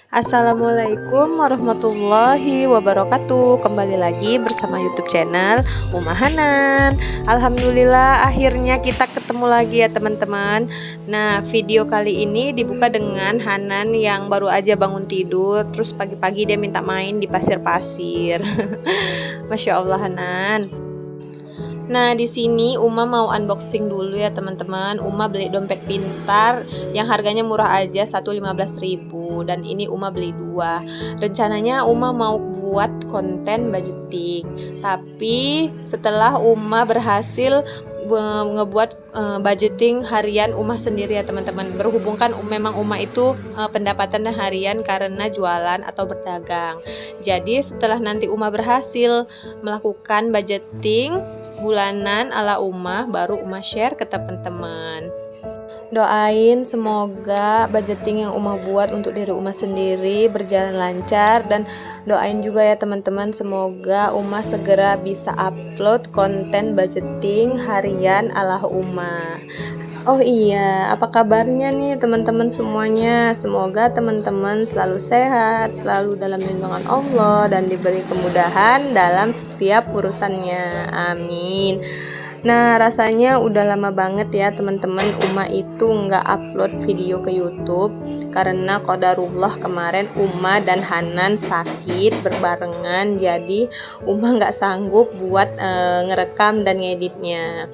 Assalamualaikum warahmatullahi wabarakatuh. Kembali lagi bersama YouTube channel Uma Hanan. Alhamdulillah akhirnya kita ketemu lagi ya teman-teman. Nah, video kali ini dibuka dengan Hanan yang baru aja bangun tidur. Terus pagi-pagi dia minta main di pasir-pasir. Masya Allah Hanan. Nah, di sini Uma mau unboxing dulu ya teman-teman. Uma beli dompet pintar yang harganya murah aja, 115.000, dan ini Uma beli dua. Rencananya Uma mau buat konten budgeting. Tapi setelah Uma berhasil ngebuat budgeting harian Uma sendiri ya teman-teman. Berhubung kan memang Uma itu pendapatannya harian karena jualan atau berdagang. Jadi setelah nanti Uma berhasil melakukan budgeting bulanan ala Uma, baru Uma share ke teman-teman. Doain semoga budgeting yang Uma buat untuk diri Uma sendiri berjalan lancar, dan doain juga ya teman-teman, semoga Uma segera bisa upload konten budgeting harian ala Uma. Oh iya, apa kabarnya nih teman-teman semuanya? Semoga teman-teman selalu sehat, selalu dalam lindungan Allah, dan diberi kemudahan dalam setiap urusannya. Amin. Nah, rasanya udah lama banget ya teman-teman Uma itu nggak upload video ke YouTube karena qadarullah kemarin Uma dan Hanan sakit berbarengan, jadi Uma nggak sanggup buat ngerekam dan ngeditnya.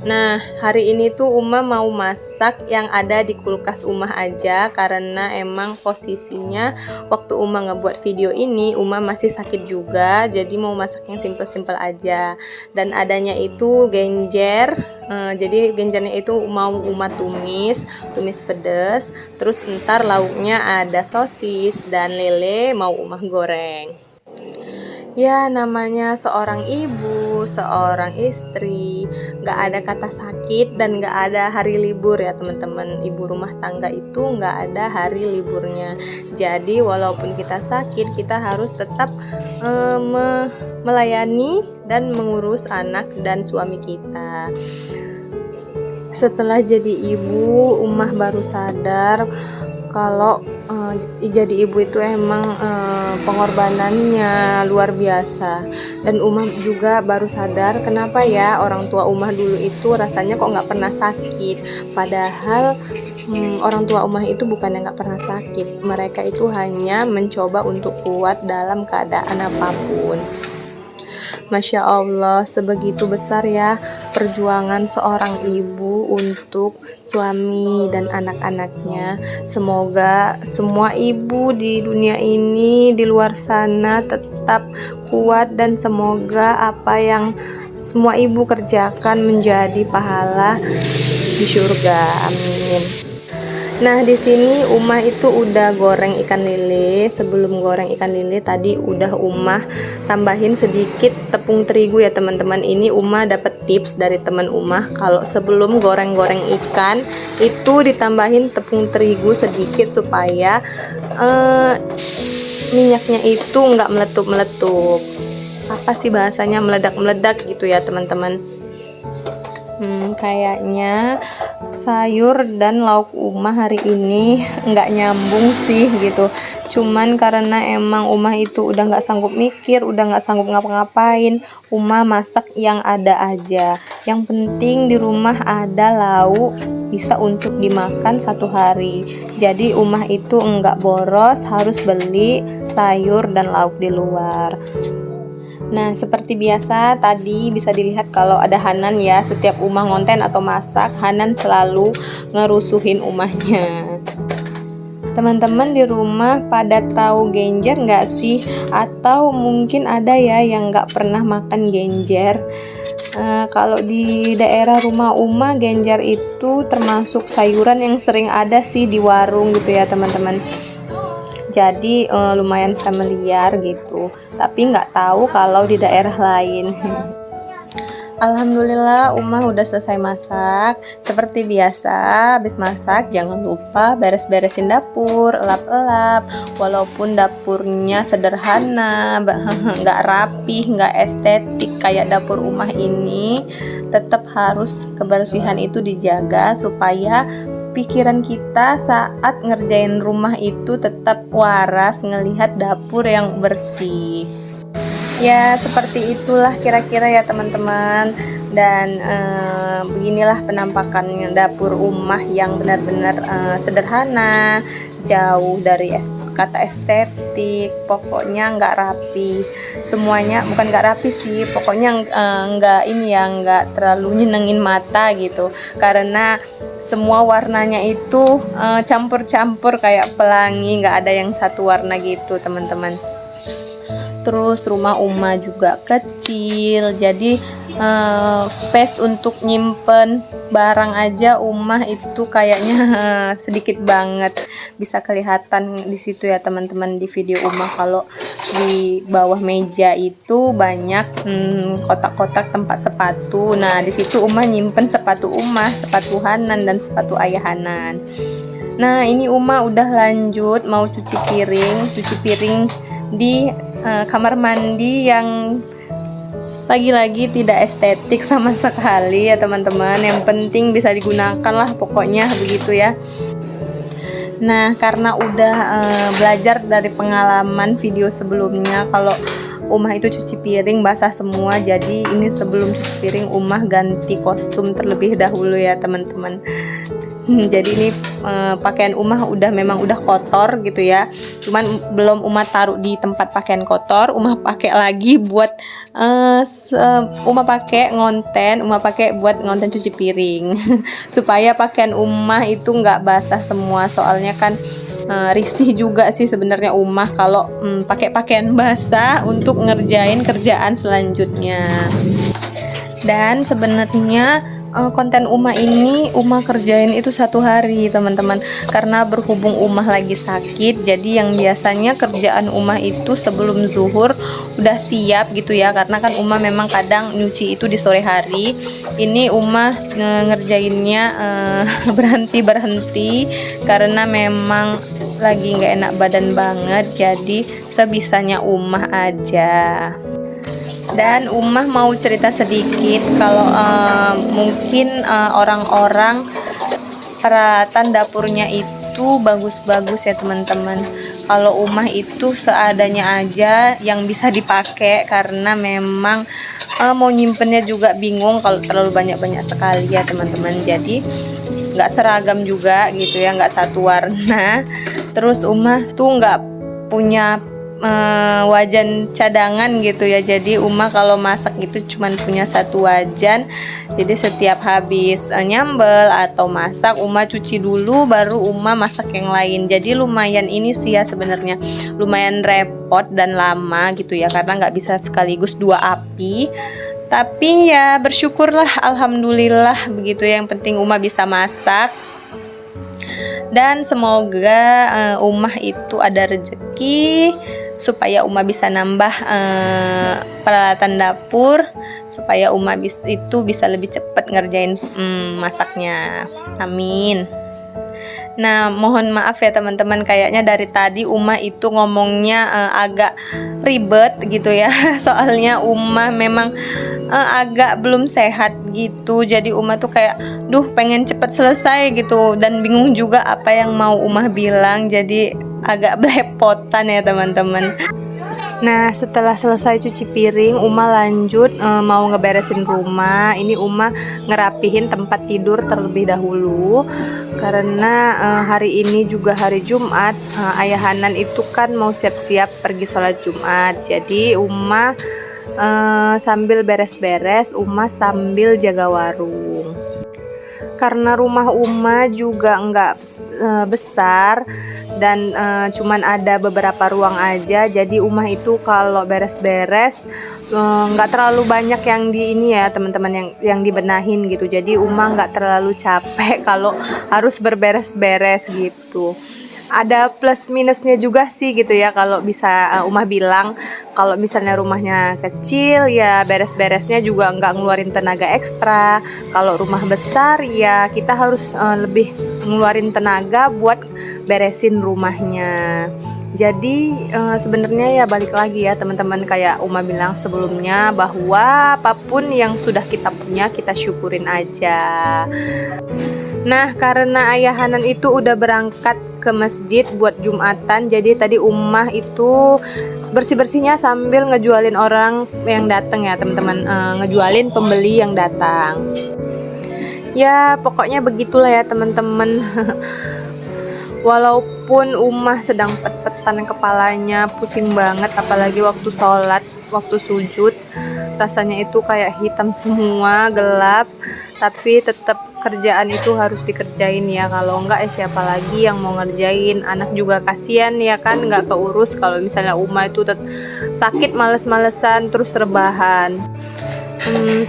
Nah, hari ini tuh Uma mau masak yang ada di kulkas Uma aja, karena emang posisinya waktu Uma ngebuat video ini Uma masih sakit juga, jadi mau masak yang simple-simple aja. Dan adanya itu genjer, jadi genjernya itu mau Uma tumis pedas, terus ntar lauknya ada sosis dan lele mau Uma goreng. Ya, namanya seorang ibu, seorang istri, gak ada kata sakit dan gak ada hari libur ya teman-teman. Ibu rumah tangga itu gak ada hari liburnya. Jadi walaupun kita sakit, kita harus tetap melayani dan mengurus anak dan suami kita. Setelah jadi ibu, Umah baru sadar kalau jadi ibu itu emang pengorbanannya luar biasa. Dan Umah juga baru sadar kenapa ya orang tua Umah dulu itu rasanya kok nggak pernah sakit, padahal orang tua Umah itu bukan yang nggak pernah sakit, mereka itu hanya mencoba untuk kuat dalam keadaan apapun. Masya Allah, sebegitu besar ya perjuangan seorang ibu untuk suami dan anak-anaknya. Semoga semua ibu di dunia ini, di luar sana, tetap kuat, dan semoga apa yang semua ibu kerjakan menjadi pahala di surga. Amin. Nah, di sini Umah itu udah goreng ikan lele. Sebelum goreng ikan lele tadi udah Umah tambahin sedikit tepung terigu ya teman-teman. Ini Umah dapat tips dari teman Umah, kalau sebelum goreng-goreng ikan itu ditambahin tepung terigu sedikit supaya minyaknya itu nggak meletup-meletup. Apa sih bahasanya, meledak-meledak gitu ya teman-teman. Kayaknya sayur dan lauk Umah hari ini nggak nyambung sih gitu. Cuman karena emang Umah itu udah nggak sanggup mikir, udah nggak sanggup ngapa-ngapain, Umah masak yang ada aja. Yang penting di rumah ada lauk bisa untuk dimakan satu hari. Jadi Umah itu nggak boros harus beli sayur dan lauk di luar. Nah, seperti biasa tadi bisa dilihat kalau ada Hanan ya, setiap Umah ngonten atau masak, Hanan selalu ngerusuhin Umahnya. Teman-teman di rumah pada tahu genjer nggak sih? Atau mungkin ada ya yang nggak pernah makan genjer? Kalau di daerah rumah Umah, genjer itu termasuk sayuran yang sering ada sih di warung gitu ya teman-teman. Jadi lumayan familiar gitu, tapi nggak tahu kalau di daerah lain. Alhamdulillah Umah udah selesai masak. Seperti biasa, habis masak jangan lupa beres-beresin dapur, elap-elap. Walaupun dapurnya sederhana, nggak rapi, nggak estetik kayak dapur Umah ini, tetap harus kebersihan itu dijaga supaya pikiran kita saat ngerjain rumah itu tetap waras ngelihat dapur yang bersih. Ya seperti itulah kira-kira ya teman-teman. Dan beginilah penampakan dapur Ummah yang benar-benar sederhana, jauh dari kata estetik, pokoknya nggak rapi. Semuanya bukan nggak rapi sih, pokoknya nggak terlalu nyenengin mata gitu, karena semua warnanya itu campur-campur kayak pelangi, nggak ada yang satu warna gitu teman-teman. Terus rumah Ummah juga kecil, jadi space untuk nyimpen barang aja Ummah itu kayaknya sedikit banget. Bisa kelihatan di situ ya teman-teman di video Ummah, kalau di bawah meja itu banyak kotak-kotak tempat sepatu. Nah di situ Ummah nyimpen sepatu Ummah, sepatu Hanan dan sepatu ayah Hanan. Nah ini Ummah udah lanjut mau cuci piring di kamar mandi yang lagi-lagi tidak estetik sama sekali ya teman-teman. Yang penting bisa digunakan lah pokoknya begitu ya. Nah karena udah belajar dari pengalaman video sebelumnya kalau Ummah itu cuci piring basah semua, jadi ini sebelum cuci piring Ummah ganti kostum terlebih dahulu ya teman-teman. Jadi ini pakaian Ummah memang udah kotor gitu ya, cuman belum Ummah taruh di tempat pakaian kotor. Ummah pakai lagi buat Ummah pakai buat ngonten cuci piring supaya pakaian Ummah itu nggak basah semua. Soalnya kan risih juga sih sebenarnya Ummah kalau pakai pakaian basah untuk ngerjain kerjaan selanjutnya. Dan sebenarnya konten Ummah ini Ummah kerjain itu 1 hari teman-teman, karena berhubung Ummah lagi sakit, jadi yang biasanya kerjaan Ummah itu sebelum zuhur udah siap gitu ya, karena kan Ummah memang kadang nyuci itu di sore hari. Ini Ummah ngerjainnya berhenti karena memang lagi nggak enak badan banget, jadi sebisanya Ummah aja. Dan Ummah mau cerita sedikit kalau mungkin orang-orang peralatan dapurnya itu bagus-bagus ya teman-teman. Kalau Ummah itu seadanya aja yang bisa dipakai, karena memang mau nyimpennya juga bingung kalau terlalu banyak-banyak sekali ya teman-teman. Jadi nggak seragam juga gitu ya, nggak satu warna. Terus Ummah tuh nggak punya wajan cadangan gitu ya, jadi Ummah kalau masak itu cuman punya 1 wajan. Jadi setiap habis nyambel atau masak Ummah cuci dulu baru Ummah masak yang lain. Jadi lumayan ini sih ya sebenarnya, lumayan repot dan lama gitu ya, karena nggak bisa sekaligus 2 api. Tapi ya bersyukurlah, alhamdulillah begitu ya, yang penting Ummah bisa masak. Dan semoga Ummah itu ada rezeki supaya Ummah bisa nambah peralatan dapur, supaya Ummah itu bisa lebih cepat ngerjain masaknya. Amin. Nah mohon maaf ya teman-teman, kayaknya dari tadi Ummah itu ngomongnya agak ribet gitu ya soalnya Ummah memang agak belum sehat gitu, jadi Ummah tuh kayak pengen cepet selesai gitu, dan bingung juga apa yang mau Ummah bilang, jadi agak belepotan ya teman-teman. Nah setelah selesai cuci piring Ummah lanjut mau ngeberesin rumah. Ini Ummah ngerapihin tempat tidur terlebih dahulu, karena hari ini juga hari Jumat. Ayah Hanan itu kan mau siap-siap pergi sholat Jumat, jadi Ummah sambil beres-beres Ummah sambil jaga warung. Karena rumah Ummah juga nggak besar dan cuman ada beberapa ruang aja, jadi Ummah itu kalau beres-beres nggak terlalu banyak yang di ini ya teman-teman, yang dibenahin gitu. Jadi Ummah nggak terlalu capek kalau harus berberes-beres gitu. Ada plus minusnya juga sih gitu ya, kalau bisa Ummah bilang kalau misalnya rumahnya kecil ya beres-beresnya juga nggak ngeluarin tenaga ekstra. Kalau rumah besar ya kita harus lebih ngeluarin tenaga buat beresin rumahnya. Jadi sebenarnya ya balik lagi ya teman-teman, kayak Ummah bilang sebelumnya, bahwa apapun yang sudah kita punya kita syukurin aja. Nah, karena Ayah Hanan itu udah berangkat ke masjid buat Jumatan, jadi tadi Ummah itu bersih-bersihnya sambil ngejualin orang yang datang ya teman-teman, ngejualin pembeli yang datang. Ya, pokoknya begitulah ya teman-teman. Walaupun Ummah sedang pet-petan kepalanya, pusing banget, apalagi waktu sholat, waktu sujud, rasanya itu kayak hitam semua, gelap, tapi tetap kerjaan itu harus dikerjain ya, kalau enggak siapa lagi yang mau ngerjain. Anak juga kasihan ya kan, nggak keurus kalau misalnya Ummah itu sakit, males-malesan, terus rebahan.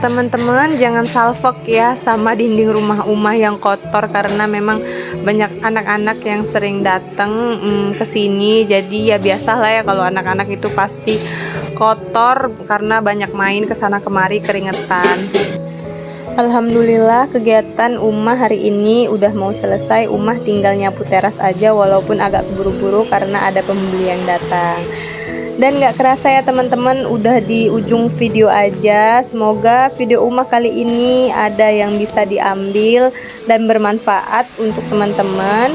Teman-teman jangan salfok ya sama dinding rumah Ummah yang kotor, karena memang banyak anak-anak yang sering datang ke sini. Jadi ya biasalah ya kalau anak-anak itu pasti kotor karena banyak main ke sana kemari keringetan. Alhamdulillah kegiatan Ummah hari ini udah mau selesai. Ummah tinggal nyapu teras aja walaupun agak buru-buru karena ada pembeli yang datang. Dan gak kerasa ya teman-teman, udah di ujung video aja. Semoga video Ummah kali ini ada yang bisa diambil dan bermanfaat untuk teman-teman.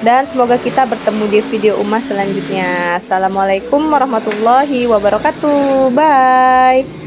Dan semoga kita bertemu di video Ummah selanjutnya. Assalamualaikum warahmatullahi wabarakatuh. Bye.